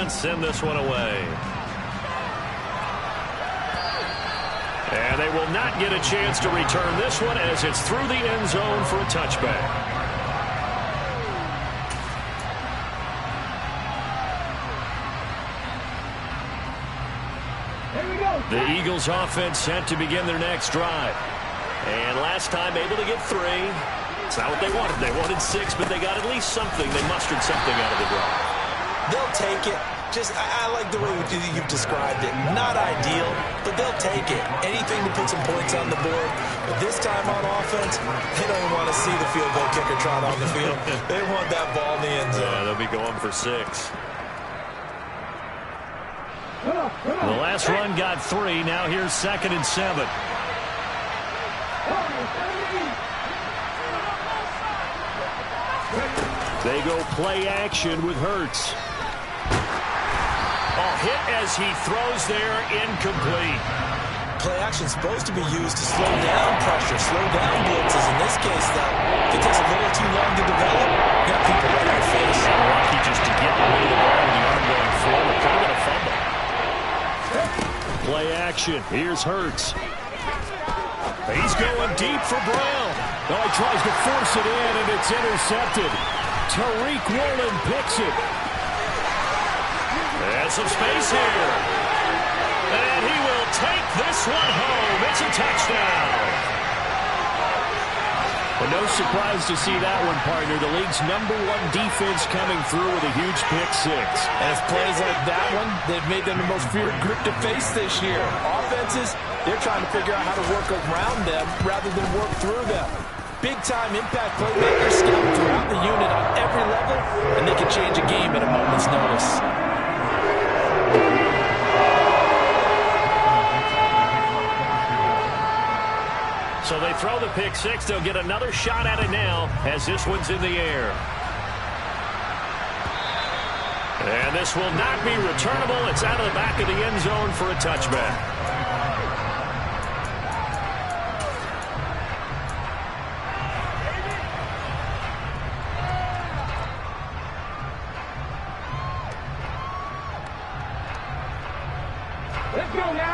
and send this one away. And they will not get a chance to return this one as it's through the end zone for a touchback. The Eagles offense set to begin their next drive. And last time able to get 3. It's not what they wanted. They wanted 6, but they got at least something. They mustered something out of the drive. They'll take it. I like the way you've described it. Not ideal, but they'll take it. Anything to put some points on the board. But this time on offense, they don't want to see the field goal kicker trot on the field. They want that ball in the end zone. Yeah, they'll be going for 6. The last run got 3. Now here's 2nd and 7. They go play action with Hurts. Hit as he throws there, incomplete. Play action is supposed to be used to slow down pressure, slow down blitzes. In this case, though, if it takes a little too long to develop, you got people right in your face. Lucky just to get rid of the ball with the arm going forward. Could have been a fumble. Play action. Here's Hurts. He's going deep for Brown. Oh, he tries to force it in, and it's intercepted. Tariq Woolen picks it. There's some space here. And he will take this one home. It's a touchdown. Well, no surprise to see that one, partner. The league's #1 defense coming through with a huge pick-6. And it's plays like that one, they've made them the most feared group to face this year. Offenses, they're trying to figure out how to work around them rather than work through them. Big-time impact playmakers scout throughout the unit on every level, and they can change a game at a moment's notice. So they throw the pick-6. They'll get another shot at it now as this one's in the air. And this will not be returnable. It's out of the back of the end zone for a touchback.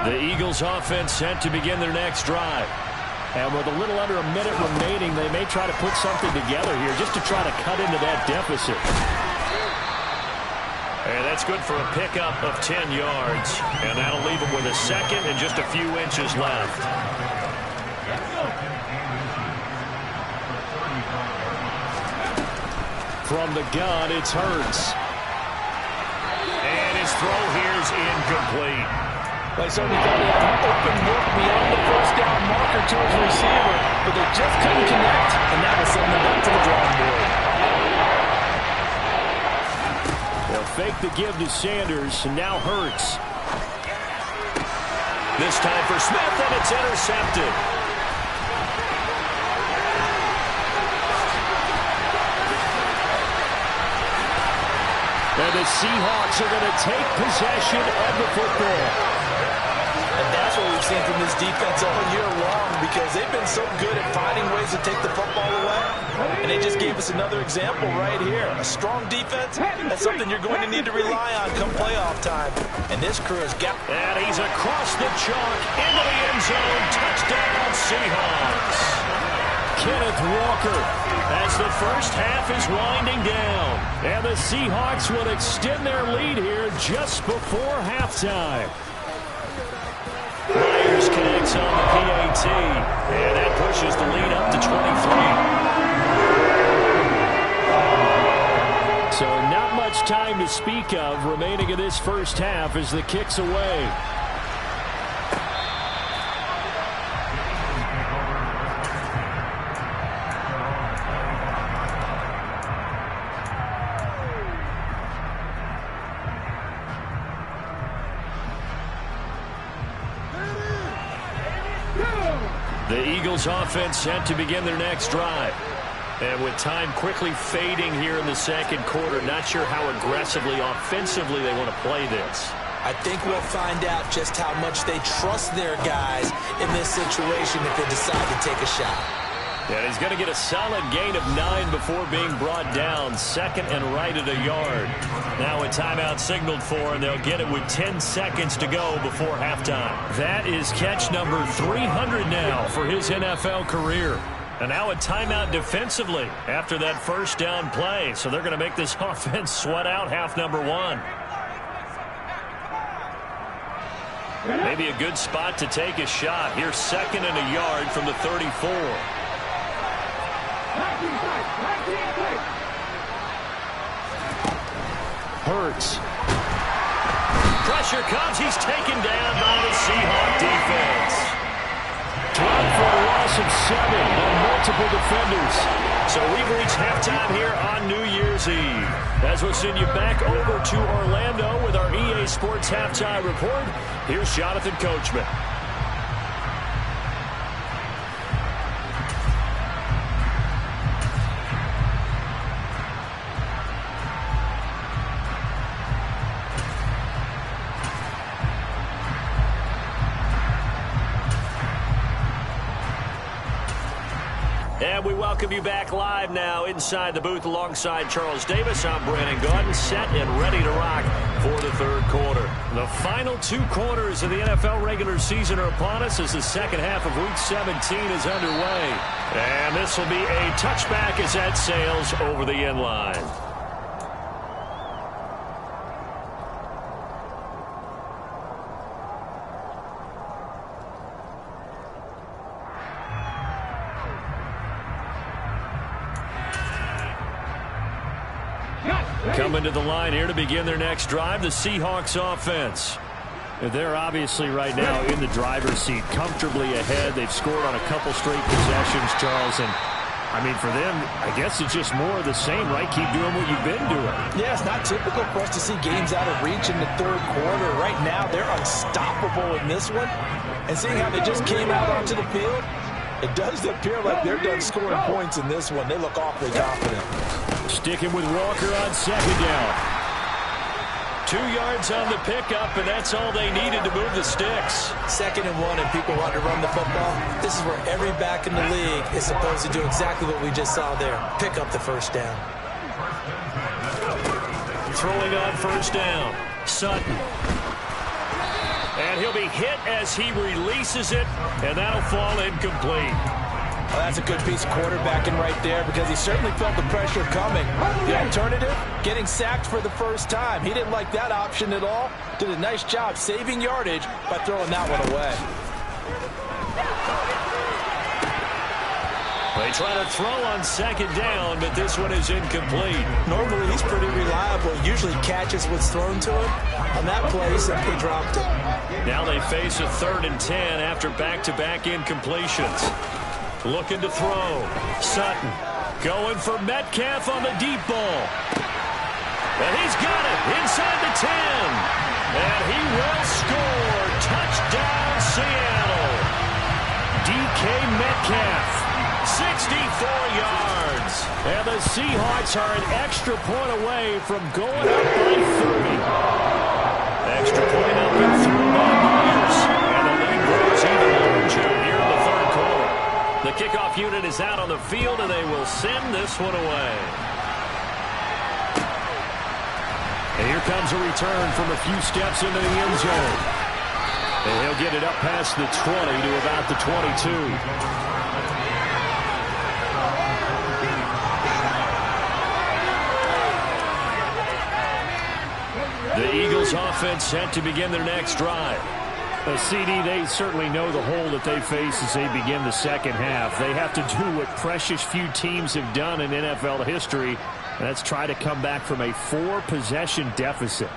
The Eagles offense set to begin their next drive. And with a little under a minute remaining, they may try to put something together here just to try to cut into that deficit. And that's good for a pickup of 10 yards. And that'll leave them with a 2nd and just a few inches left. From the gun, it's Hurts. And his throw here is incomplete. They certainly thought they had open look beyond the first down marker to his receiver, but they just couldn't connect, and that will send them back to the drawing board. They'll fake the give to Sanders, and now Hurts. This time for Smith, and it's intercepted. And the Seahawks are going to take possession of the football. And that's what we've seen from this defense all year long, because they've been so good at finding ways to take the football away. And they just gave us another example right here. A strong defense, that's something you're going to need to rely on come playoff time. And this crew has got... And he's across the chalk into the end zone. Touchdown, Seahawks. Kenneth Walker as the first half is winding down. And the Seahawks will extend their lead here just before halftime. Myers connects on the PAT, and that pushes the lead up to 23. So not much time to speak of remaining in this first half as the kick's away. The Eagles offense set to begin their next drive. And with time quickly fading here in the second quarter, not sure how aggressively, offensively they want to play this. I think we'll find out just how much they trust their guys in this situation if they decide to take a shot. And he's going to get a solid gain of 9 before being brought down. Second and right at a yard. Now a timeout signaled for, and they'll get it with 10 seconds to go before halftime. That is catch number 300 now for his NFL career. And now a timeout defensively after that first down play. So they're going to make this offense sweat out half number 1. Maybe a good spot to take a shot. Here's second and a yard from the 34. Hurts. Pressure comes. He's taken down by the Seahawks defense. Dropped for a loss of 7 on multiple defenders. So we've reached halftime here on New Year's Eve. As we'll send you back over to Orlando with our EA Sports Halftime Report, here's Jonathan Coachman. And we welcome you back live now inside the booth alongside Charles Davis. I'm Brandon Gaudin, set and ready to rock for the third quarter. The final 2 quarters of the NFL regular season are upon us as the second half of Week 17 is underway. And this will be a touchback as that sails over the end line. Coming to the line here to begin their next drive, the Seahawks offense. They're obviously right now in the driver's seat, comfortably ahead. They've scored on a couple straight possessions, Charles, and I mean, for them, I guess it's just more of the same, right? Keep doing what you've been doing. Yeah, it's not typical for us to see games out of reach in the third quarter. Right now, they're unstoppable in this one. And seeing how they just came out onto the field, it does appear like they're done scoring points in this one. They look awfully confident. Sticking with Walker on second down. 2 yards on the pickup, and that's all they needed to move the sticks. 2nd and 1, and people want to run the football. This is where every back in the league is supposed to do exactly what we just saw there. Pick up the first down. Throwing on first down, Sutton. And he'll be hit as he releases it, and that'll fall incomplete. Well, that's a good piece of quarterbacking right there because he certainly felt the pressure coming. The alternative, getting sacked for the first time. He didn't like that option at all. Did a nice job saving yardage by throwing that one away. They try to throw on second down, but this one is incomplete. Normally, he's pretty reliable. Usually catches what's thrown to him. On that play, simply dropped it. Now they face a 3rd and 10 after back-to-back incompletions. Looking to throw. Sutton going for Metcalf on the deep ball. And he's got it inside the 10. And he will score. Touchdown, Seattle. DK Metcalf, 64 yards. And the Seahawks are an extra point away from going up by 30. Extra point up and through by Myers. And the lead grows even larger here in the third quarter. The kickoff unit is out on the field, and they will send this one away. And here comes a return from a few steps into the end zone. And he'll get it up past the 20 to about the 22. The Eagles offense set to begin their next drive. CD, they certainly know the hole that they face as they begin the second half. They have to do what precious few teams have done in NFL history, and that's try to come back from a 4-possession deficit.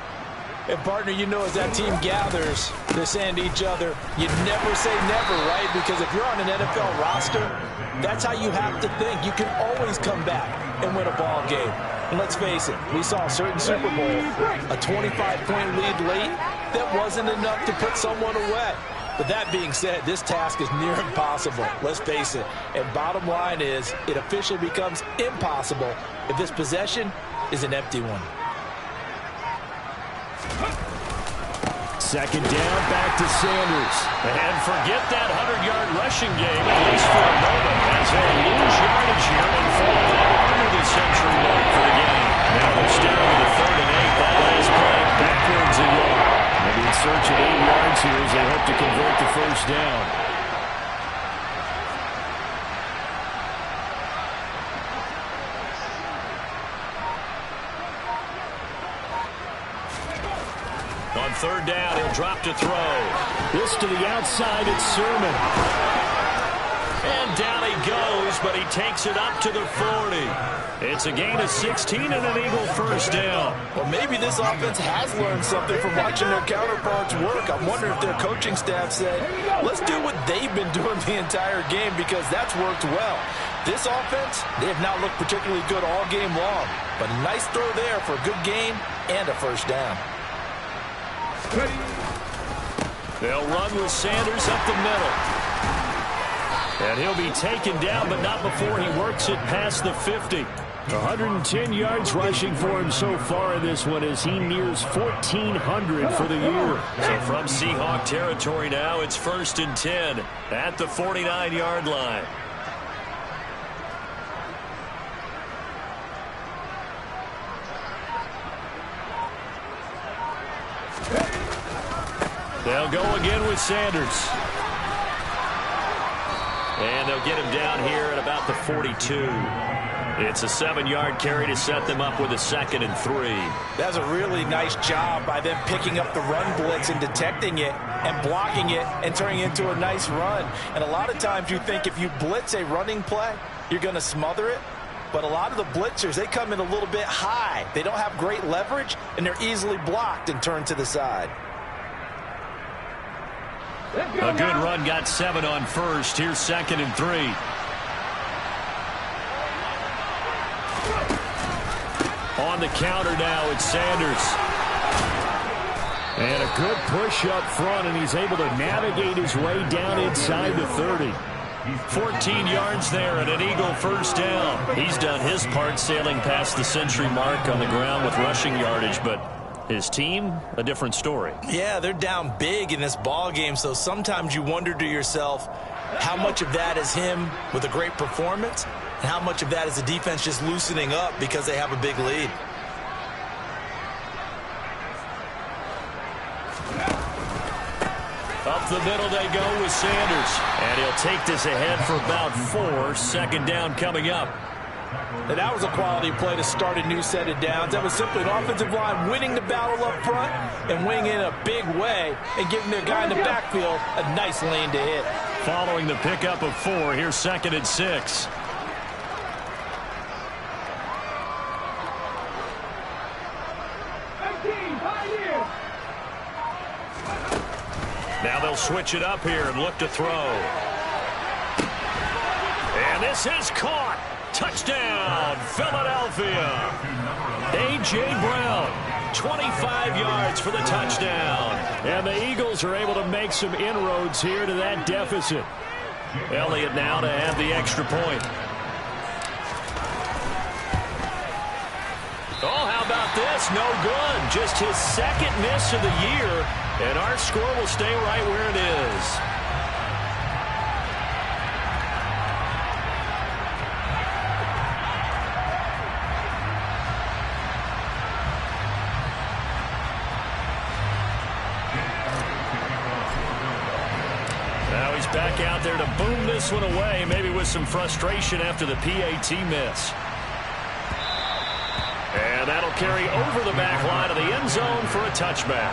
And, partner, you know, as that team gathers, they're saying to each other, you never say never, right? Because if you're on an NFL roster, that's how you have to think. You can always come back and win a ball game. And let's face it, we saw a certain Super Bowl, a 25-point lead late, that wasn't enough to put someone away. But that being said, this task is near impossible. Let's face it. And bottom line is, it officially becomes impossible if this possession is an empty one. Second down, back to Sanders. And forget that 100-yard rushing game, at least for a moment, as they lose yardage here and fall under the century mark for the game. Now they're staring at the 3rd and 8. That last play backwards and long. Maybe in search of 8 yards here as they hope to convert the first down. On 3rd down, he'll drop to throw. This to the outside, it's Sermon. And down he goes, but he takes it up to the 40. It's a gain of 16 and an Eagle first down. Well, maybe this offense has learned something from watching their counterparts work. I'm wondering if their coaching staff said, let's do what they've been doing the entire game because that's worked well. This offense, they have not looked particularly good all game long. But a nice throw there for a good game and a first down. They'll run with Sanders up the middle. And he'll be taken down, but not before he works it past the 50. 110 yards rushing for him so far in this one as he nears 1,400 for the year. So from Seahawk territory now, it's 1st and 10 at the 49-yard line. They'll go again with Sanders. And they'll get him down here at about the 42. It's a 7-yard carry to set them up with a 2nd and 3. That's a really nice job by them picking up the run blitz and detecting it and blocking it and turning it into a nice run. And a lot of times you think if you blitz a running play, you're going to smother it. But a lot of the blitzers, they come in a little bit high. They don't have great leverage, and they're easily blocked and turned to the side. A good run, got 7 on first. Here's 2nd and 3. On the counter now, it's Sanders. And a good push up front, and he's able to navigate his way down inside the 30. 14 yards there and an Eagle first down. He's done his part sailing past the century mark on the ground with rushing yardage, but his team, a different story. Yeah, they're down big in this ball game, so sometimes you wonder to yourself how much of that is him with a great performance and how much of that is the defense just loosening up because they have a big lead. Up the middle they go with Sanders. And he'll take this ahead for about 4. 2nd down coming up. And that was a quality play to start a new set of downs. That was simply an offensive line winning the battle up front and winning in a big way and giving their guy in the backfield a nice lane to hit. Following the pickup of 4, here's 2nd and 6. Now they'll switch it up here and look to throw. And this is caught. Touchdown, Philadelphia. A.J. Brown, 25 yards for the touchdown. And the Eagles are able to make some inroads here to that deficit. Elliott now to have the extra point. Oh, how about this? No good. Just his 2nd miss of the year. And our score will stay right where it is. Back out there to boom this one away, maybe with some frustration after the PAT miss. And that'll carry over the back line of the end zone for a touchback.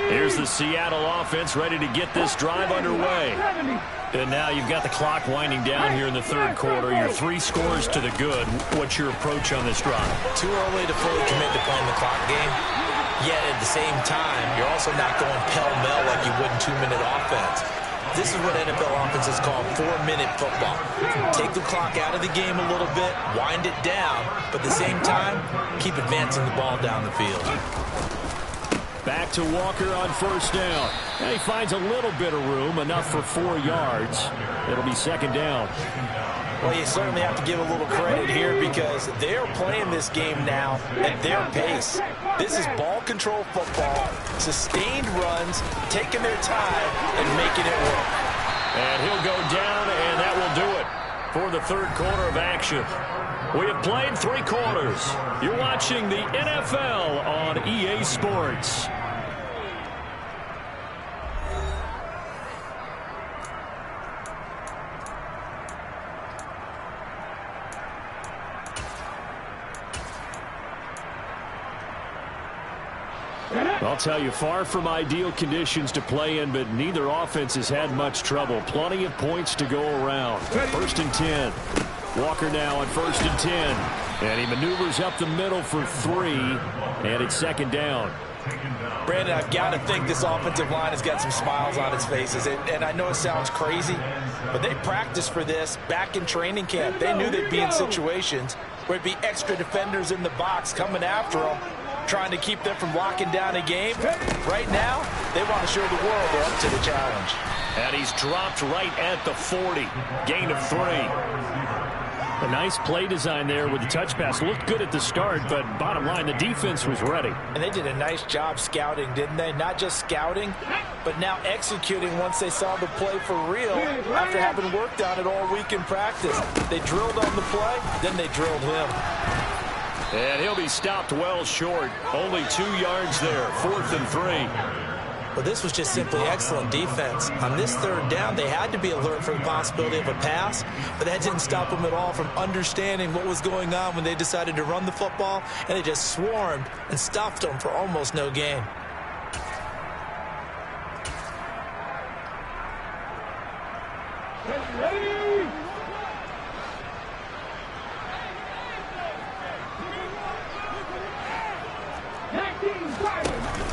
Here's the Seattle offense ready to get this drive underway. And now you've got the clock winding down here in the 3rd quarter. Your 3 scores to the good. What's your approach on this drive? Too early to fully commit to playing the clock game. Yet at the same time, you're also not going pell-mell like you would in 2-minute offense. This is what NFL offenses call 4-minute football. Take the clock out of the game a little bit, wind it down, but at the same time, keep advancing the ball down the field. Back to Walker on first down. And he finds a little bit of room, enough for 4 yards. It'll be second down. Well, you certainly have to give a little credit here because they're playing this game now at their pace. This is ball control football, sustained runs, taking their time and making it work. And he'll go down, and that will do it for the third quarter of action. We have played 3 quarters. You're watching the NFL on EA Sports. I'll tell you, far from ideal conditions to play in, but neither offense has had much trouble. Plenty of points to go around. First and 10. Walker now on first and 10. And he maneuvers up the middle for 3. And it's second down. Brandon, I've got to think this offensive line has got some smiles on its faces. And I know it sounds crazy, but they practiced for this back in training camp. They knew they'd be in situations where it'd be extra defenders in the box coming after them, trying to keep them from locking down a game. Right now, they want to show the world they're up to the challenge. And he's dropped right at the 40. Gain of 3. A nice play design there with the touch pass. Looked good at the start, but bottom line, the defense was ready. And they did a nice job scouting, didn't they? Not just scouting, but now executing once they saw the play for real after having worked on it all week in practice. They drilled on the play, then they drilled him. And he'll be stopped well short. Only 2 yards there. 4th and 3. Well, this was just simply excellent defense. On this third down, they had to be alert for the possibility of a pass, but that didn't stop them at all from understanding what was going on when they decided to run the football, and they just swarmed and stuffed them for almost no gain.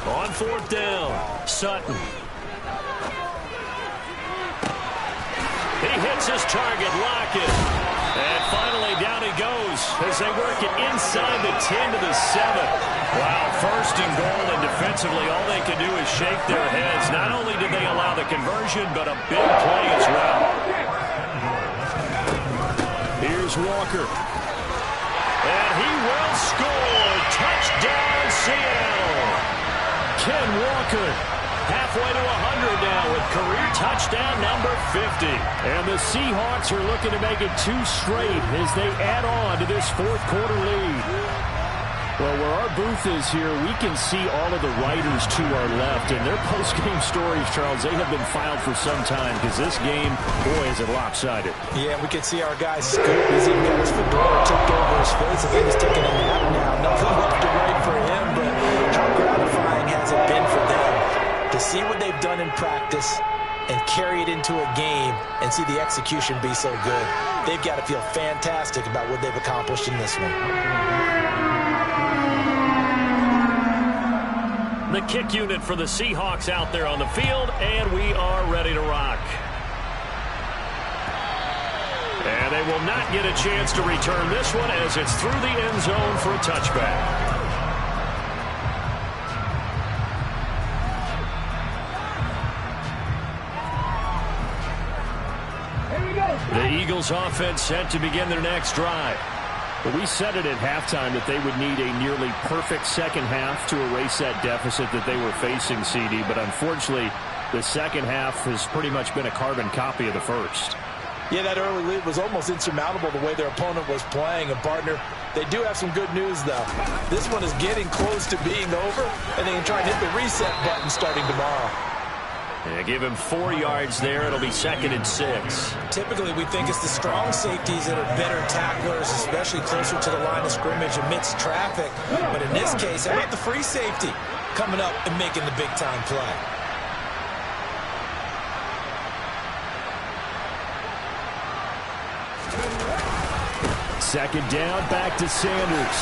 On 4th down, Sutton. He hits his target, Lockett. And finally down he goes as they work it inside the 10 to the 7. Wow, first and goal, and defensively all they can do is shake their heads. Not only did they allow the conversion, but a big play as well. Here's Walker. And he will score. Touchdown, Seattle. Ken Walker, halfway to 100 now with career touchdown number 50. And the Seahawks are looking to make it 2 straight as they add on to this fourth quarter lead. Well, where our booth is here, we can see all of the writers to our left. And their post-game stories, Charles, they have been filed for some time because this game, boy, is it lopsided. Yeah, we can see our guy Scoop. He's even got his fedora tipped over his face. I think he's taking a nap now. Nothing left to write for him, but how gratifying has it been for them to see what they've done in practice and carry it into a game and see the execution be so good. They've got to feel fantastic about what they've accomplished in this one. The kick unit for the Seahawks out there on the field, and we are ready to rock. And they will not get a chance to return this one as it's through the end zone for a touchback. The Eagles offense set to begin their next drive. But we said it at halftime that they would need a nearly perfect second half to erase that deficit that they were facing, CD. But unfortunately, the second half has pretty much been a carbon copy of the first. Yeah, that early lead was almost insurmountable the way their opponent was playing. And, partner, they do have some good news, though. This one is getting close to being over, and they can try and hit the reset button starting tomorrow. Yeah, give him 4 yards there. It'll be 2nd and 6. Typically, we think it's the strong safeties that are better tacklers, especially closer to the line of scrimmage amidst traffic. But in this case, how about the free safety coming up and making the big-time play? Second down, back to Sanders.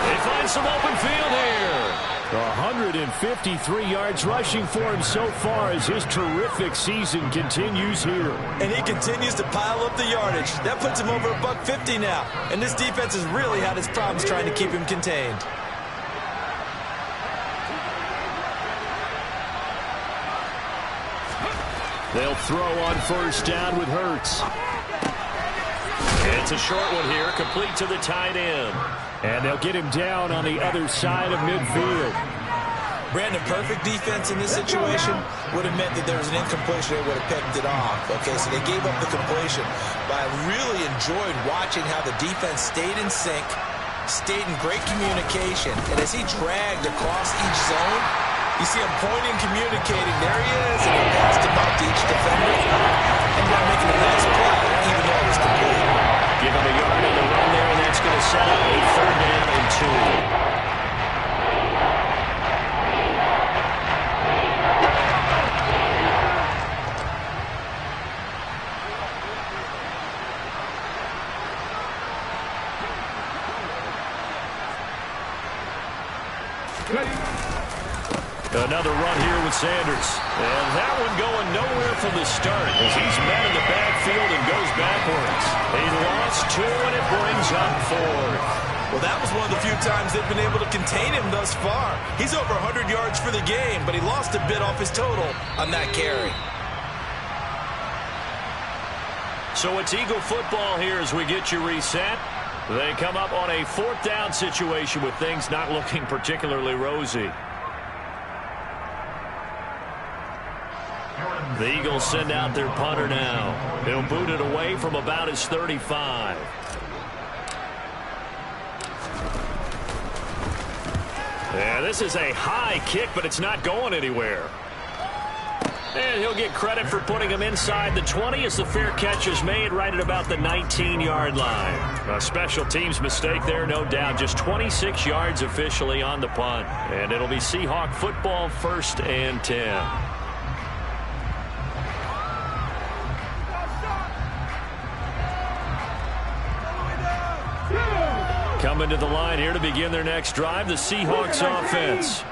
They find some open field here. 153 yards rushing for him so far as his terrific season continues here. And he continues to pile up the yardage. That puts him over $150 now. And this defense has really had its problems trying to keep him contained. They'll throw on first down with Hurts. It's a short one here, complete to the tight end. And they'll get him down on the other side of midfield. Brandon, perfect defense in this situation would have meant that there was an incompletion. They would have picked it off. Okay, so they gave up the completion. But I really enjoyed watching how the defense stayed in sync, stayed in great communication. And as he dragged across each zone, you see him pointing, communicating. There he is, and he passed him out to each defender. And now making a nice play, even though it was complete. Give him a yard on the run there, and that's going to set up a 3rd down and 2. Another run here with Sanders. And that one going nowhere from the start as he's met in the backfield and goes backwards. He lost 2 and it brings up 4th. Well, that was one of the few times they've been able to contain him thus far. He's over 100 yards for the game, but he lost a bit off his total on that carry. So it's Eagle football here as we get you reset. They come up on a 4th down situation with things not looking particularly rosy. The Eagles send out their punter now. He'll boot it away from about his 35. Yeah, this is a high kick, but it's not going anywhere. And he'll get credit for putting him inside the 20 as the fair catch is made right at about the 19-yard line. A special teams mistake there, no doubt. Just 26 yards officially on the punt. And it'll be Seahawk football, 1st and 10. Coming to the line here to begin their next drive, the Seahawks offense.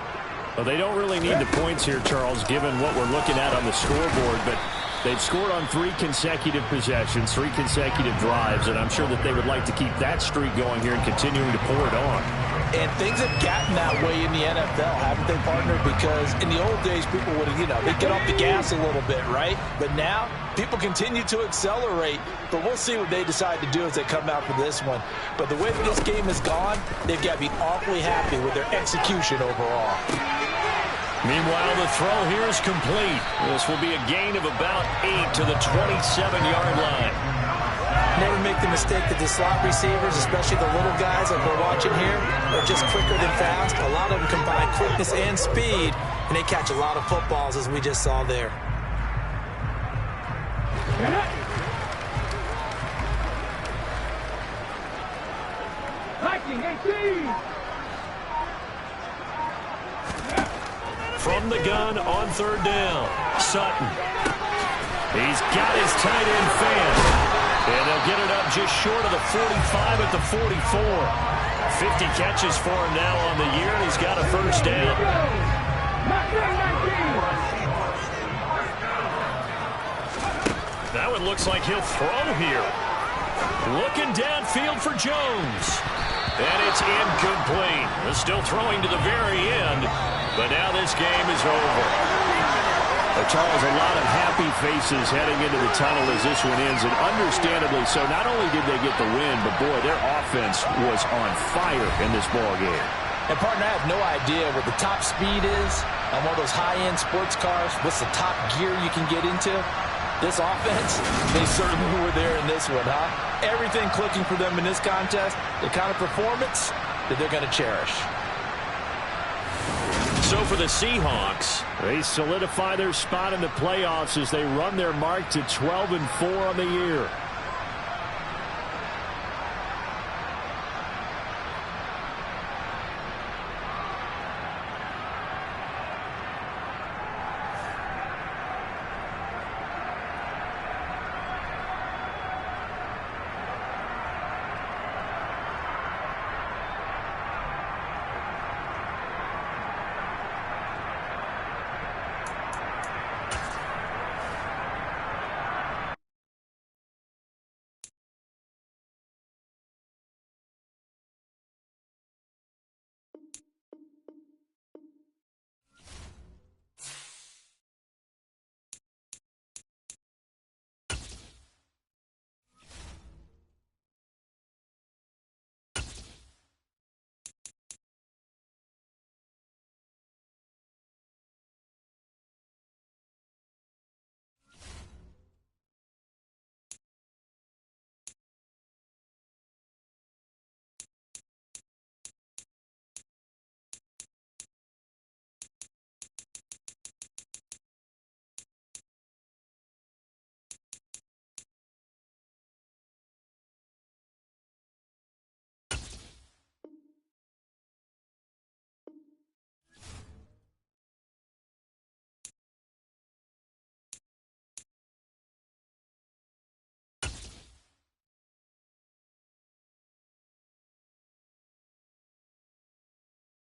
Well, they don't really need the points here, Charles, given what we're looking at on the scoreboard, but they've scored on 3 consecutive possessions, 3 consecutive drives, and I'm sure that they would like to keep that streak going here and continuing to pour it on. And things have gotten that way in the NFL, haven't they, partner? Because in the old days, people would, they'd get off the gas a little bit, right? But now, people continue to accelerate. But we'll see what they decide to do as they come out for this one. But the way that this game has gone, they've got to be awfully happy with their execution overall. Meanwhile, the throw here is complete. This will be a gain of about 8 to the 27-yard line. Never make the mistake that the slot receivers, especially the little guys like we're watching here, are just quicker than fast. A lot of them combine quickness and speed, and they catch a lot of footballs, as we just saw there. From the gun on 3rd down, Sutton. He's got his tight end fan. And they'll get it up just short of the 45 at the 44. 50 catches for him now on the year, and he's got a 1st down. That one looks like he'll throw here. Looking downfield for Jones. And it's incomplete. They're still throwing to the very end, but now this game is over. Charles, a lot of happy faces heading into the tunnel as this one ends, and understandably so. Not only did they get the win, but boy, their offense was on fire in this ball game. And partner, I have no idea what the top speed is on one of those high-end sports cars. What's the top gear you can get into? This offense, they certainly were there in this one, huh? Everything clicking for them in this contest, the kind of performance that they're going to cherish. So for the Seahawks, they solidify their spot in the playoffs as they run their mark to 12-4 on the year.